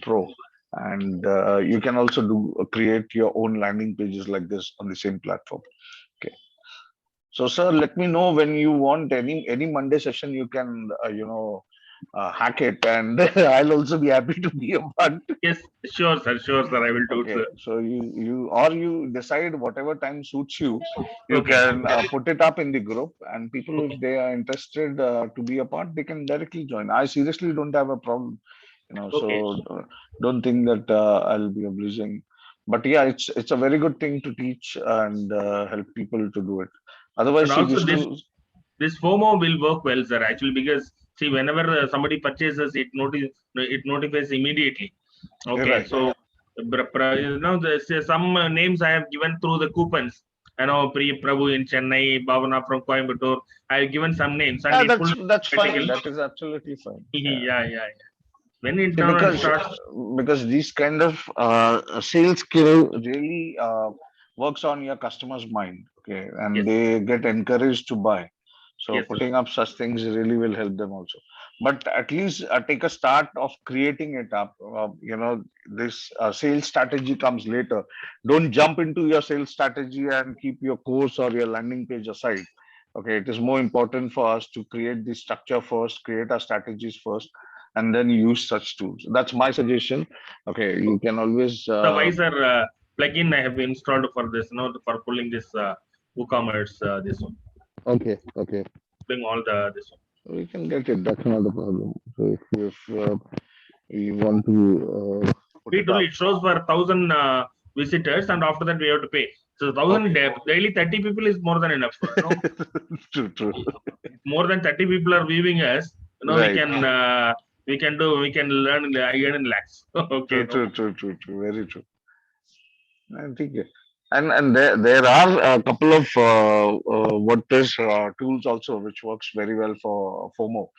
Pro. And you can also do create your own landing pages like this on the same platform. Okay. So, sir, let me know when you want any Monday session. You can, hack it, and I'll also be happy to be a part. Yes. Sure, sir. Sure, sir. I will do it, Okay, sir. so you decide whatever time suits you. You Okay. can put it up in the group, and people, if they are interested to be a part, they can directly join. I seriously don't have a problem, Okay. so don't think that I'll be abusing. But yeah, it's a very good thing to teach and help people to do it. And Otherwise, see also these this tools. this FOMO will work well, sir. Actually, because see, whenever somebody purchases, it notifies immediately. Okay, Right. so there's some names I have given through the coupons. I know Prabhu in Chennai, Bhavana from Coimbatore. I have given some names, and Yeah, it that's pulls that's fine. automatically. That is absolutely fine. Yeah. Yeah. When it See, now because starts, these kind of sales skill really works on your customer's mind, okay, and yes, they get encouraged to buy. So yes, sir. putting up such things really will help them also. But at least take a start of creating it up. This sales strategy comes later. Don't jump into your sales strategy and keep your course or your landing page aside. Okay, it is more important for us to create the structure first, create our strategies first, and then use such tools. That's my suggestion. Okay, you can always. The Wiser plugin I have installed for this, for pulling this WooCommerce, this one, Okay. pulling all the this one. We can get it. That's not a problem. So if you want to put We it do up. it shows for 1,000 visitors, and after that we have to pay. So 1,000 Okay. daily 30 people is more than enough. True. If more than 30 people are viewing us. Right. We can learn earn in lakhs. Okay, no. True. Very true. I think, yeah. And there are a couple of WordPress tools also which works very well for FOMO.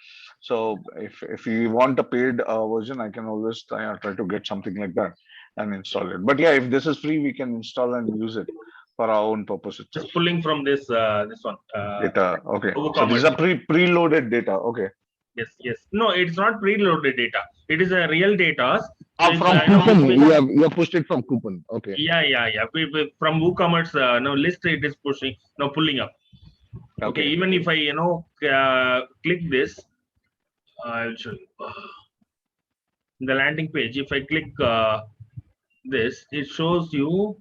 So if you want a paid version, I can always try to get something like that and install it. But yeah, if this is free, we can install and use it for our own purpose itself. Just pulling from this one. Data. Okay. So these WooCommerce. are preloaded data. Okay. Yes. No, it's not preloaded data. It is a real data. So From which coupon. we, You have pushed it from coupon. Okay. yeah. From WooCommerce, no list it is pushing, no pulling up. Okay, Okay. even if I click this, I'll show you the landing page. If I click this, it shows you.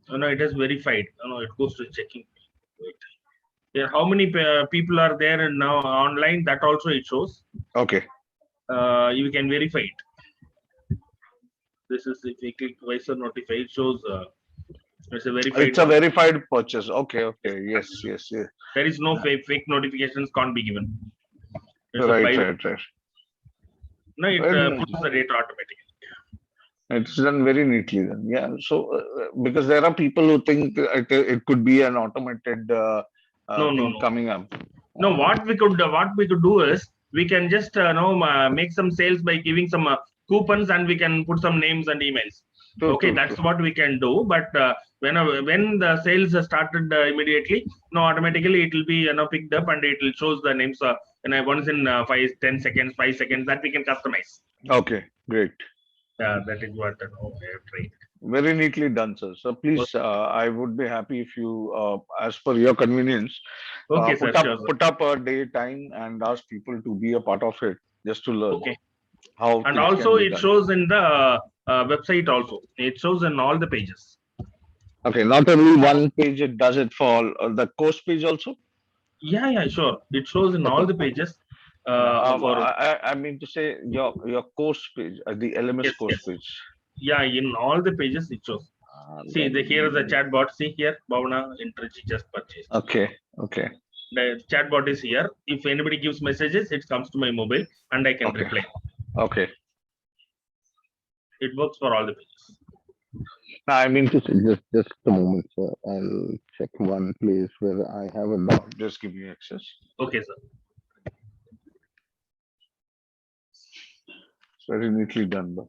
It is verified. It goes to checking. Wait. Yeah, how many people are there now online? That also it shows. Okay. You can verify it. This is if you click Visor notify, it shows it's a verified It's a one. verified purchase. Okay. Yes. Yes. There is no fake notifications can't be given. It's a Right. private. No, it And puts the data automatically. it's done very neatly then. Yeah. So because there are people who think it could be an automated thing No. coming up. No, what we could do is we can just make some sales by giving some coupons, and we can put some names and emails. Okay, that's what we can do. But when the sales started immediately, no, automatically it will be picked up, and it will shows the names. Once in 10 seconds, 5 seconds, that we can customize. Okay, great. That is what I have tried. Very neatly done, sir. So please, I would be happy if you, as per your convenience, Okay, sir. Sure, sir. put up a day time and ask people to be a part of it just to learn Okay. how And things also can be it done. shows in the website also. It shows in all the pages. Okay, not only one page, it does it for all, the course page also. Yeah, sure. It shows in all the pages. For I mean to say your course page, the LMS yes, course yes, page. yeah. In all the pages it shows. See, here is the chat bot. See here, Bhavana Interji just purchased. Okay, okay, The chat bot is here. If anybody gives messages, it comes to my mobile and I can okay, reply. okay. It works for all the pages. No, I mean to say, just a moment, sir. I'll check one place where I have a lot. Just give me access. Okay, sir. It's very neatly done, but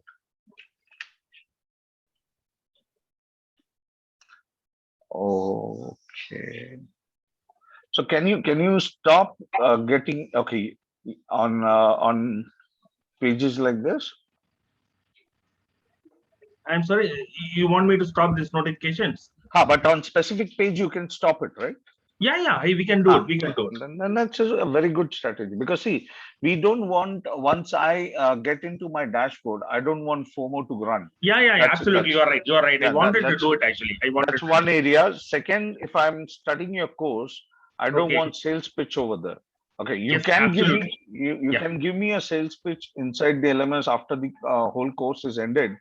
okay. So can you stop getting okay on pages like this? I'm sorry. You want me to stop these notifications? But on specific page you can stop it, right? Yeah, yeah. We can do it. We can do it. Then that's a very good strategy because see, we don't want once I get into my dashboard, I don't want FOMO to run. Yeah, yeah, yeah. Absolutely. You are right. You are right. I wanted to do it actually. I wanted. That's one area. Second, if I'm studying your course, I don't Okay. want sales pitch over there. Okay, you Yes, can give me absolutely. you Yeah. can give me a sales pitch inside the LMS after the whole course is ended.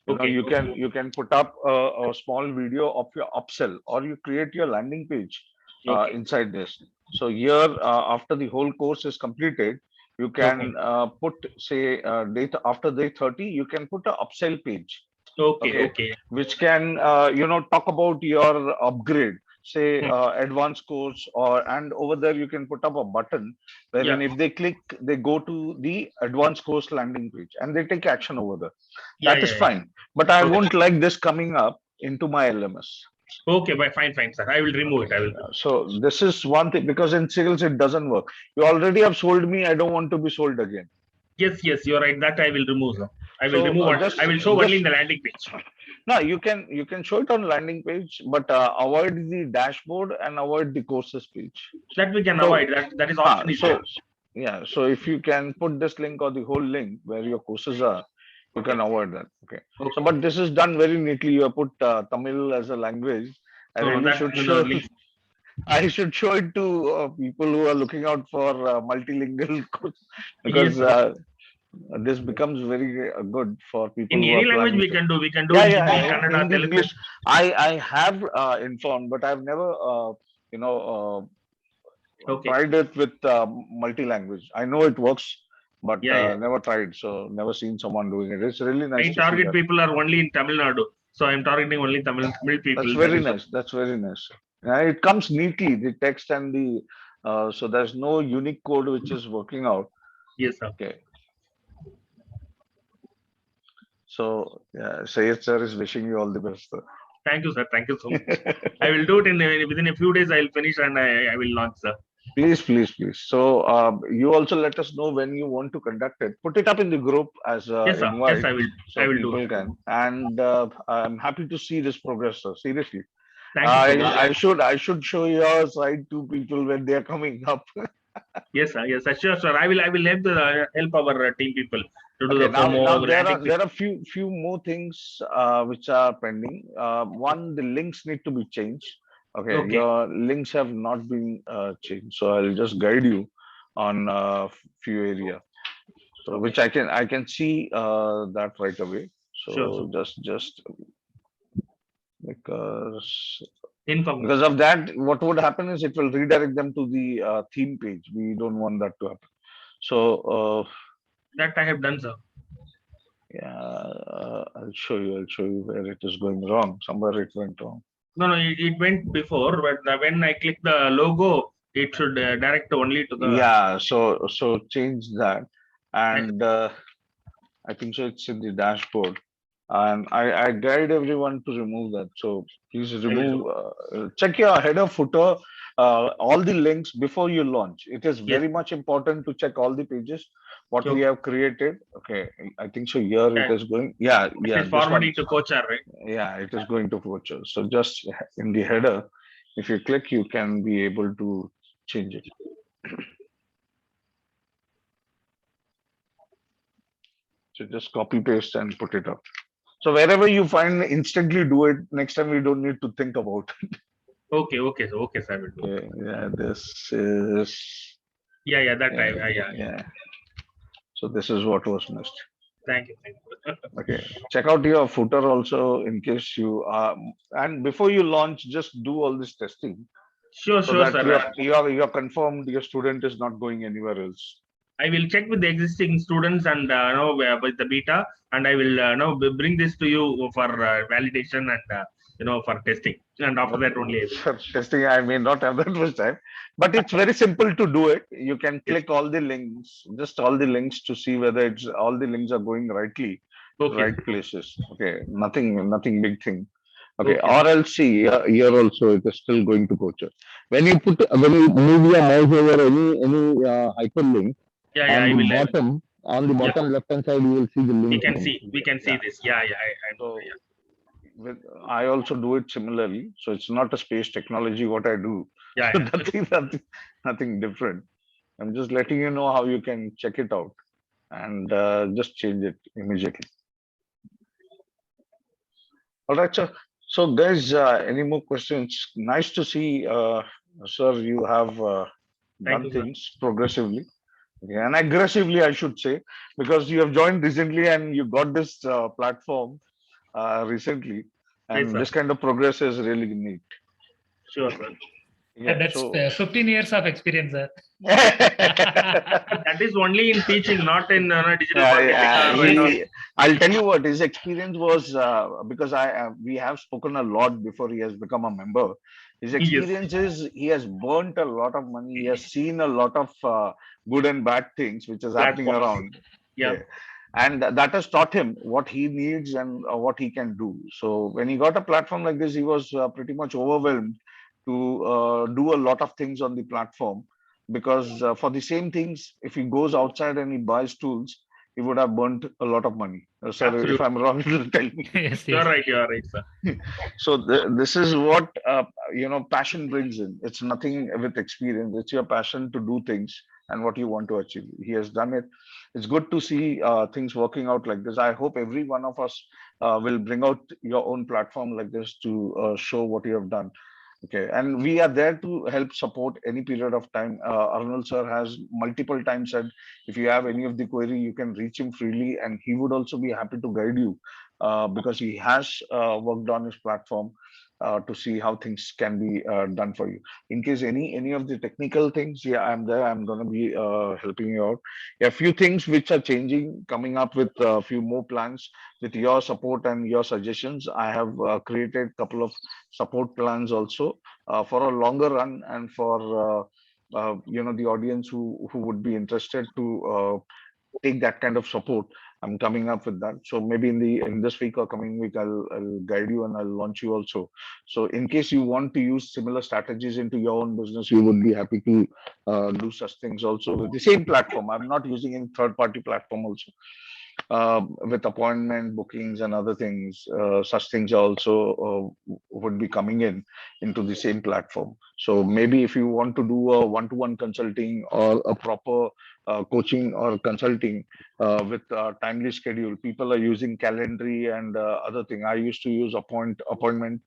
You know, Okay. you can put up a small video of your upsell or you create your landing page Okay. inside this. So here, after the whole course is completed, you can put say date after day 30, you can put a upsell page. Okay. Okay, Okay. which can talk about your upgrade, say Hmm. advanced course, or and over there you can put up a button Yeah. wherein if they click, they go to the advanced course landing page and they take action over there. Yeah. That is Yeah. Yeah. fine, but I Okay. won't like this coming up into my LMS. Okay. Fine. Fine, sir. I will remove it. I will. So this is one thing because in sales it doesn't work. You already have sold me. I don't want to be sold again. Yes. Yes. You are right. That I will remove, sir. I will So remove. I will show only in just the landing page. no, you can show it on landing page, but avoid the dashboard and avoid the courses page. That we can So, avoid. That is option is there. yeah, so if you can put this link or the whole link where your courses are, you Okay. can avoid that. Okay. So, Okay. but this is done very neatly. You have put Tamil as a language. I No, really that should the show. link. I should show it to people who are looking out for multilingual course Yes, because sir. this becomes very good for people In who any are language planning we to. can do. We can do Yeah, in Hindi, yeah, Kannada, Hindi, Telugu. English. I have informed, but I've never you know Okay. tried it with multi-language. I know it works, but Yeah. Yeah. never tried. So never seen someone doing it. It's really nice My to see target that. people are only in Tamil Nadu, so I'm targeting only Tamil people. That's That very is nice. That's very nice. It comes neatly, the text and the so there's no unique code which is working out. yes, sir. Okay. So yeah, Sayed sir is wishing you all the best, sir. Thank you, sir. Thank you so much. I will do it in within a few days. I will finish and I will launch, sir. Please, please, please. So you also let us know when you want to conduct it. Put it up in the group as Yes, sir. Yes, invite I will. so I will do people it. can. And I'm happy to see this progress, sir. Seriously. Thank you so much. I should show your side to people when they are coming up. Yes, sir. Yes, sir. Sure, sir. I will help our team people to do Okay, the now FOMO landing page. there are few more things which are pending. One, the links need to be changed. Okay, Okay. your links have not been changed, so I'll just guide you on a few area. So Okay. which I can see that right away. So Sure. just because Inform. because of that, what would happen is it will redirect them to the theme page. We don't want that to happen. So That I have done, sir. yeah, I'll show you. I'll show you where it is going wrong. Somewhere it went wrong. No, it went before, but when I click the logo, it should direct only to the. Yeah, so change that, and I think so. It's in the dashboard, and I guide everyone to remove that. So please I will remove. do. Check your header, footer, all the links before you launch. It is Yes. very much important to check all the pages what we Okay. have created. Okay, I think so. Here it Yeah. is going. Yeah, It is this one. forwarding to coach, right? Yeah, it is going to voucher. So just in the header, if you click, you can be able to change it. So just copy paste and put it up. So wherever you find, instantly do it. Next time we don't need to think about it. Okay, sir. I will do. Okay, yeah, this is Yeah, that Yeah, time. Yeah. yeah. So this is what was missed. Thank you. Okay, check out your footer also in case you are. And before you launch, just do all this testing Sure, so sure, that sir. you're confirmed your student is not going anywhere else. I will check with the existing students and with the beta, and I will bring this to you for validation and for testing. And after that only I will. For testing, I may not have that much time, but it's very simple to do it. You can Yes. click all the links, just all the links to see whether it's all the links are going rightly to Okay. right places. Okay, nothing big thing. Okay, Okay. or else see here also it is still going to go to. When you move your mouse over any hyperlink Yeah. I will. on the Yeah. bottom left hand side, you will see the We link can name. see. We can see Yeah. this. Yeah. I know. So with I also do it similarly. So it's not a space technology what I do. Yeah. So Yeah. nothing different. I'm just letting you know how you can check it out and just change it immediately. All right, sir. So guys, any more questions? Nice to see, sir, you have Thank done you, sir. things progressively. Okay, and aggressively, I should say, because you have joined recently and you got this platform recently, Yes, and sir. this kind of progress is really neat. Sure, sir. Yeah. That's So 15 years of experience, sir. That is only in teaching, not in digital marketing yeah, or Yes, I'll tell you what his experience was because we have spoken a lot before he has become a member. His yes. experience is he has burnt a lot of money. He has seen a lot of good and bad things which is happening Platforms. around. Yeah. Okay. And that has taught him what he needs and what he can do. So when he got a platform like this, he was pretty much overwhelmed to do a lot of things on the platform because for the same things, if he goes outside and he buys tools, he would have burnt a lot of money. Sir, if Absolutely. I'm wrong, tell me. yes, You are yes. right. You are right, sir. So this is what passion brings in. It's nothing with experience. It's your passion to do things and what you want to achieve. He has done it. It's good to see things working out like this. I hope every one of us will bring out your own platform like this to show what you have done. Okay, and we are there to help support any period of time. Arnold sir has multiple times said, if you have any of the query, you can reach him freely, and he would also be happy to guide you because he has worked on his platform to see how things can be done for you. In case any of the technical things, yeah, I'm there. I'm going to be helping you out. A few things which are changing, coming up with a few more plans with your support and your suggestions. I have created a couple of support plans also for a longer run and for the audience who would be interested to take that kind of support. I'm coming up with that. So maybe in this week or coming week, I'll guide you and I'll launch you also. So in case you want to use similar strategies into your own business, you would be happy to do such things also with the same platform. I'm not using any third party platform also with appointment bookings and other things. Such things also would be coming into the same platform. So maybe if you want to do a one-to-one consulting or a proper coaching or consulting with a timely schedule, people are using Calendly and other thing. I used to use appointment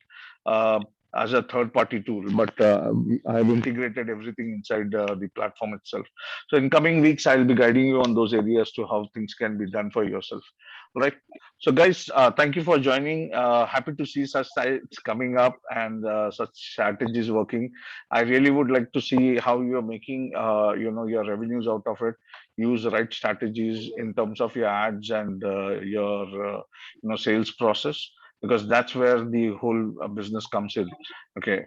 uh, as a third-party tool, but I have integrated everything inside the platform itself. So in coming weeks, I'll be guiding you on those areas to how things can be done for yourself. Right. So guys, thank you for joining. Happy to see such sites coming up and such strategies working. I really would like to see how you're making, your revenues out of it. Use the right strategies in terms of your ads and your, sales process, because that's where the whole business comes in. Okay.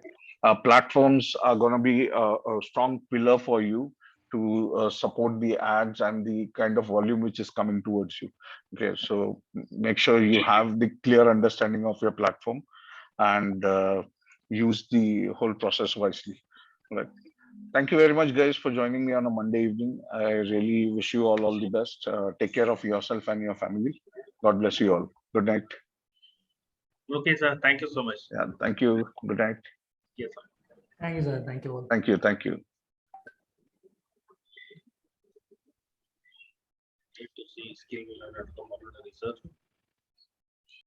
Platforms are going to be a strong pillar for you to support the ads and the kind of volume which is coming towards you. Okay, so make sure you have the clear understanding of your platform and use the whole process wisely. Right. Thank you very much, guys, for joining me on a Monday evening. I really wish you all the best. Take care of yourself and your family. God bless you all. Good night. Okay, sir. Thank you so much. Yeah, thank you. Good night. Yes, sir. Thank you, sir. Thank you all. Thank you. Thank you. Need to see skill and research.